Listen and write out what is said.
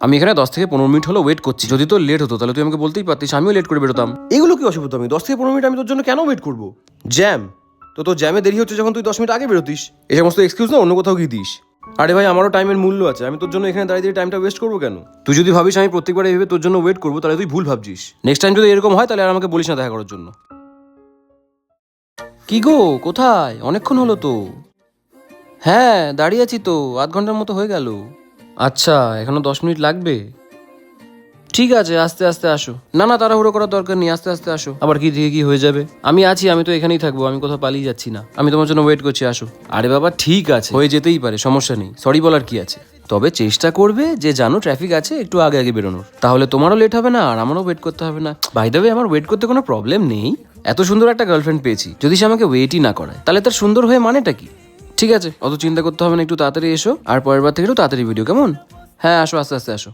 আমি এখানে 10 থেকে 15 মিনিট হলো ওয়েট করছি। যদি তোর লেট হতো তাহলে তুই আমাকে বলতেই পারতিস, আমিও লেট করে বেরোতাম। এগুলো কি অসুবিধা? আমি 10 থেকে 15 মিনিট আমি তোর জন্য কেন ওয়েট করবো? জ্যাম, তো তোর জ্যামে দেরি হচ্ছে যখন তুই 10 মিনিট আগে বেরোতিস। এই সমস্ত এক্সকিউজ না অন্য কোথাও গিয়ে দিস। আরে ভাই, আমারও টাইমের মূল্য আছে, আমি তোর জন্য এখানে দাঁড়িয়ে টাইমটা ওয়েস্ট করবো কেন? তুই যদি ভাবিস আমি প্রত্যেকবার এইভাবে তোর জন্য ওয়েট করবো তাহলে তুই ভুল ভাবছিস। নেক্সট টাইম যদি এরকম হয় তাহলে আর আমাকে বলিস না দেখা করার জন্য। কি গো, কোথায়? অনেকক্ষণ হলো তো। হ্যাঁ, দাঁড়িয়ে আছি তো, আধ ঘন্টার মতো হয়ে গেল। আচ্ছা, এখনো 10 মিনিট লাগবে। ঠিক আছে, আস্তে আস্তে আসো। না না, তাড়াহুড়ো করার দরকার নেই, আস্তে আস্তে আসো। আবার কি দিয়ে কি হয়ে যাবে? আমি আছি, আমি তো এখানেই থাকবো, আমি কোথাও পালিয়ে যাচ্ছি না। আমি তোমার জন্য ওয়েট করছি, আসো। আরে বাবা ঠিক আছে, হয়ে যেতেই পারে, সমস্যা নেই, সরি বলার কি আছে। তবে চেষ্টা করবে যে জানো ট্রাফিক আছে, একটু আগে আগে বেরোনোর, তাহলে তোমারও লেট হবে না আর আমারও ওয়েট করতে হবে না। বাই দ্য ওয়ে, আমার ওয়েট করতে কোনো প্রবলেম নেই। এত সুন্দর একটা গার্লফ্রেন্ড পেয়েছি, যদি সে আমাকে ওয়েটই না করায় তাহলে তার সুন্দর হয়ে মানেটা কি? ঠিক আছে, অত চিন্তা করতে হবে না, একটু তাড়াতাড়ি এসো, আর পরের বার থেকে একটু তাড়াতাড়ি ভিডিও, কেমন? হ্যাঁ আসো, আস্তে আস্তে আসো।